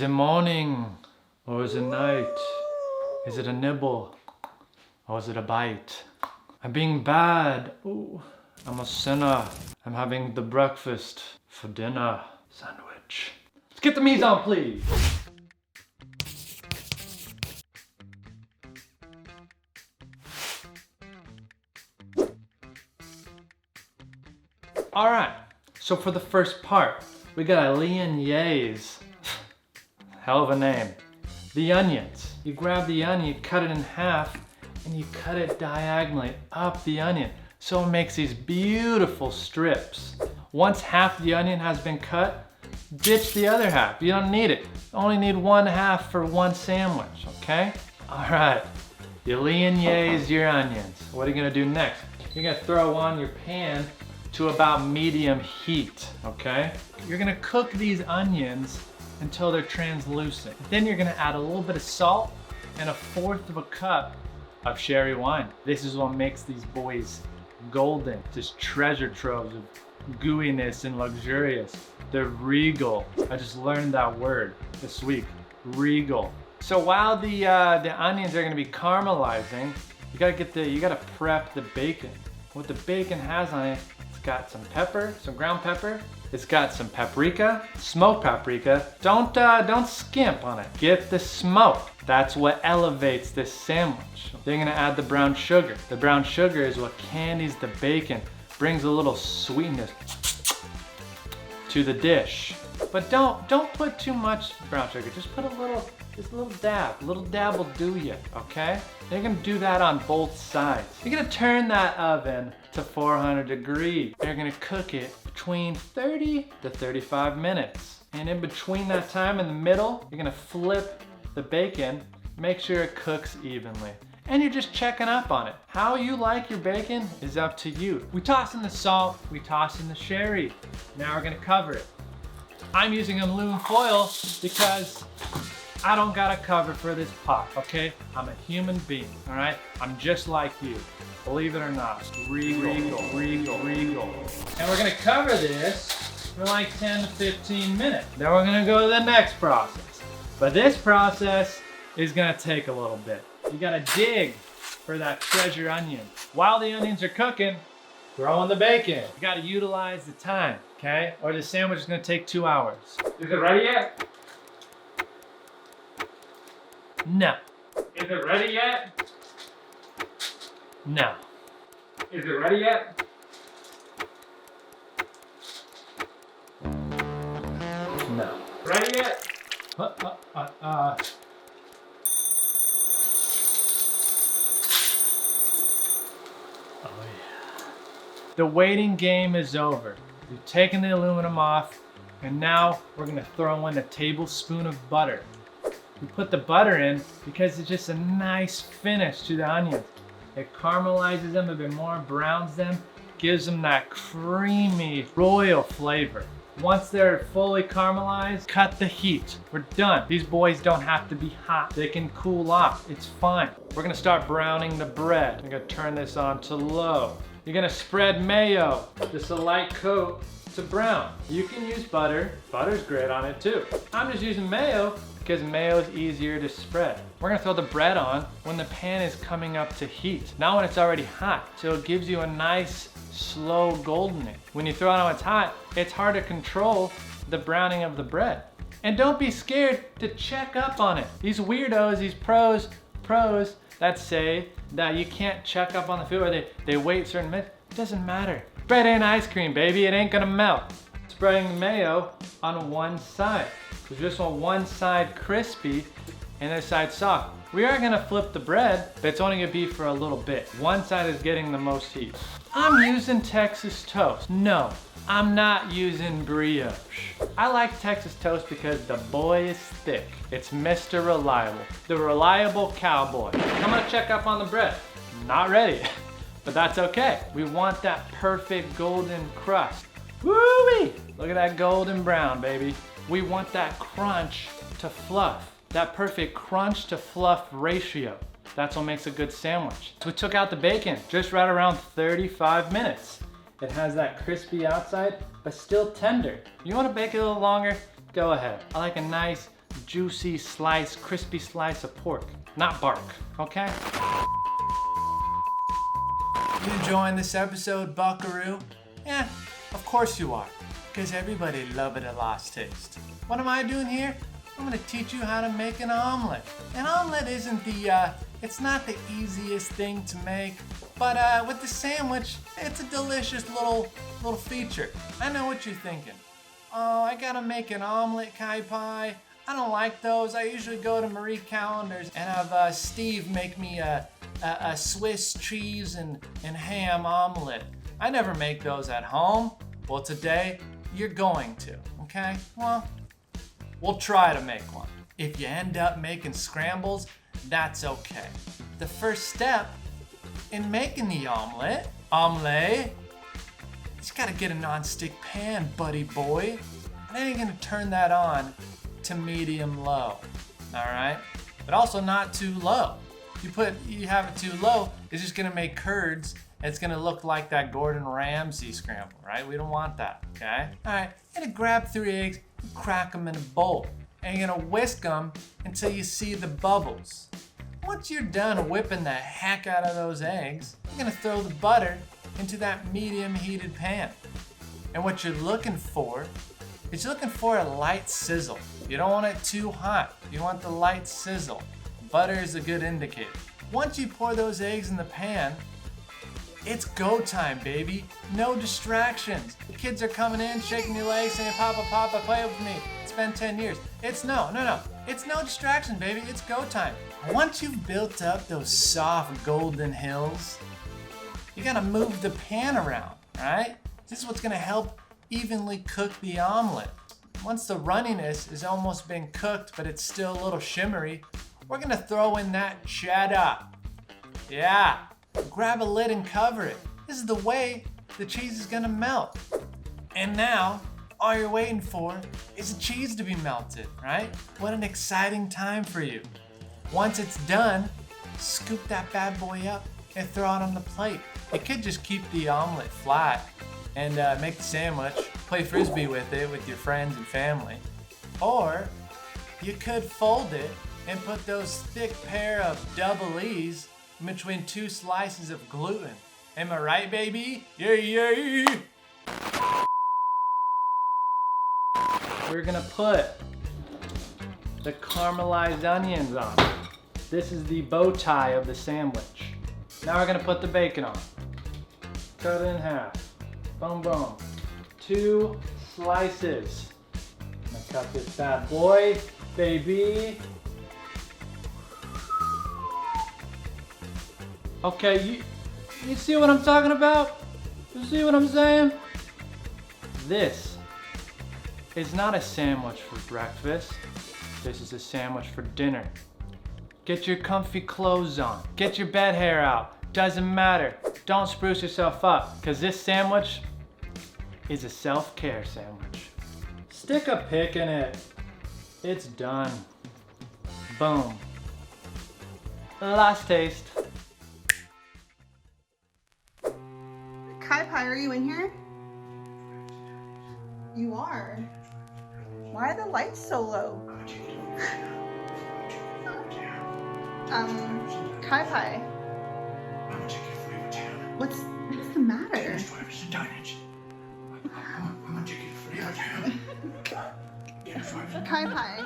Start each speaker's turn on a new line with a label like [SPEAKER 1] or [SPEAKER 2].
[SPEAKER 1] Is it morning or is it night? Is it a nibble or is it a bite? I'm being bad. Ooh, I'm a sinner. I'm having the breakfast for dinner sandwich. Let's get the mise en please. All right, so for the first part, we got Lyonnaise. Hell of a name. The onions. You grab the onion, cut it in half, and you cut it diagonally up the onion. So it makes these beautiful strips. Once half the onion has been cut, ditch the other half. You don't need it. You only need one half for one sandwich, okay? All right, you Lyonnaise your onions. What are you gonna do next? You're gonna throw on your pan to about medium heat, okay? You're gonna cook these onions until they're translucent. Then you're gonna add a little bit of salt and 1/4 of a cup of sherry wine. This is what makes these boys golden. Just treasure troves of gooiness and luxurious. They're regal. I just learned that word this week, regal. So while the onions are gonna be caramelizing, you gotta prep the bacon. What the bacon has on it, it's got some pepper, some ground pepper. It's got some paprika, smoked paprika. Don't skimp on it. Get the smoke. That's what elevates this sandwich. Then you're gonna add the brown sugar. The brown sugar is what candies the bacon, brings a little sweetness to the dish. But don't put too much brown sugar. Just put a little dab. A little dab will do you, okay? You're gonna do that on both sides. You're gonna turn that oven to 400 degrees. You're gonna cook it between 30 to 35 minutes. And in between that time, in the middle, you're gonna flip the bacon, make sure it cooks evenly. And you're just checking up on it. How you like your bacon is up to you. We toss in the salt, we toss in the sherry. Now we're gonna cover it. I'm using aluminum foil because I don't got a cover for this pot, okay? I'm a human being, all right? I'm just like you, believe it or not. Regal. And we're gonna cover this for like 10 to 15 minutes. Then we're gonna go to the next process. But this process is gonna take a little bit. You gotta dig for that treasure onion. While the onions are cooking, throw in the bacon. You gotta utilize the time, okay? Or the sandwich is gonna take 2 hours. Is it ready yet? No. Is it ready yet? No. Is it ready yet? No. Ready yet? Oh yeah. The waiting game is over. We've taken the aluminum off, and now we're gonna throw in a tablespoon of butter. We put the butter in because it's just a nice finish to the onions. It caramelizes them a bit more, browns them, gives them that creamy royal flavor. Once they're fully caramelized, cut the heat. We're done. These boys don't have to be hot. They can cool off. It's fine. We're gonna start browning the bread. I'm gonna turn this on to low. You're gonna spread mayo, just a light coat to brown. You can use butter. Butter's great on it too. I'm just using mayo because mayo is easier to spread. We're gonna throw the bread on when the pan is coming up to heat, not when it's already hot. So it gives you a nice, slow goldening. When you throw it on when it's hot, it's hard to control the browning of the bread. And don't be scared to check up on it. These weirdos, these pros that say that you can't check up on the food or they wait certain minutes, it doesn't matter. Bread ain't ice cream, baby, it ain't gonna melt. Spreading the mayo on one side. We just want one side crispy and this side soft. We are gonna flip the bread, but it's only gonna be for a little bit. One side is getting the most heat. I'm using Texas toast. No, I'm not using brioche. I like Texas toast because the boy is thick. It's Mr. Reliable, the reliable cowboy. I'm gonna check up on the bread. Not ready, but that's okay. We want that perfect golden crust. Woo-wee! Look at that golden brown, baby. We want that crunch to fluff, that perfect crunch to fluff ratio. That's what makes a good sandwich. So we took out the bacon, just right around 35 minutes. It has that crispy outside, but still tender. You wanna bake it a little longer? Go ahead. I like a nice, juicy slice, crispy slice of pork, not bark, okay? You enjoying this episode, buckaroo? Yeah, of course you are, because everybody loves it at Lastaste. What am I doing here? I'm gonna teach you how to make an omelet. An omelet isn't it's not the easiest thing to make, but with the sandwich, it's a delicious little feature. I know what you're thinking. Oh, I gotta make an omelet, KyPie. I don't like those. I usually go to Marie Callender's and have Steve make me a Swiss cheese and ham omelet. I never make those at home. Well, today, you're going to, okay? Well, we'll try to make one. If you end up making scrambles, that's okay. The first step in making the omelet, you just gotta get a non-stick pan, buddy boy. And then you're gonna turn that on to medium low, all right? But also not too low. You have it too low, it's just gonna make curds. It's gonna look like that Gordon Ramsay scramble, right? We don't want that, okay? All right, you're gonna grab 3 eggs, crack them in a bowl, and you're gonna whisk them until you see the bubbles. Once you're done whipping the heck out of those eggs, you're gonna throw the butter into that medium heated pan. And what you're looking for is a light sizzle. You don't want it too hot. You want the light sizzle. Butter is a good indicator. Once you pour those eggs in the pan, it's go time, baby. No distractions. The kids are coming in, shaking your legs, saying, Papa, Papa, play with me. It's been 10 years. It's no. It's no distraction, baby. It's go time. Once you've built up those soft golden hills, you gotta move the pan around, right? This is what's gonna help evenly cook the omelet. Once the runniness has almost been cooked, but it's still a little shimmery, we're gonna throw in that cheddar. Yeah, grab a lid and cover it. This is the way the cheese is gonna melt. And now, all you're waiting for is the cheese to be melted, right? What an exciting time for you. Once it's done, scoop that bad boy up and throw it on the plate. You could just keep the omelet flat and make the sandwich, play frisbee with it with your friends and family. Or you could fold it and put those thick pair of double E's in between 2 slices of gluten. Am I right, baby? Yeah. We're gonna put the caramelized onions on. This is the bow tie of the sandwich. Now we're gonna put the bacon on. Cut it in half. Boom, boom. 2 slices. I'm gonna cut this bad boy, baby. Okay, you see what I'm talking about? You see what I'm saying? This is not a sandwich for breakfast. This is a sandwich for dinner. Get your comfy clothes on. Get your bed hair out. Doesn't matter. Don't spruce yourself up, because this sandwich is a self-care sandwich. Stick a pick in it. It's done. Boom. Lastaste.
[SPEAKER 2] KyPie, are you in here? You are? Why are the lights so low? KyPie. What's the matter? KyPie.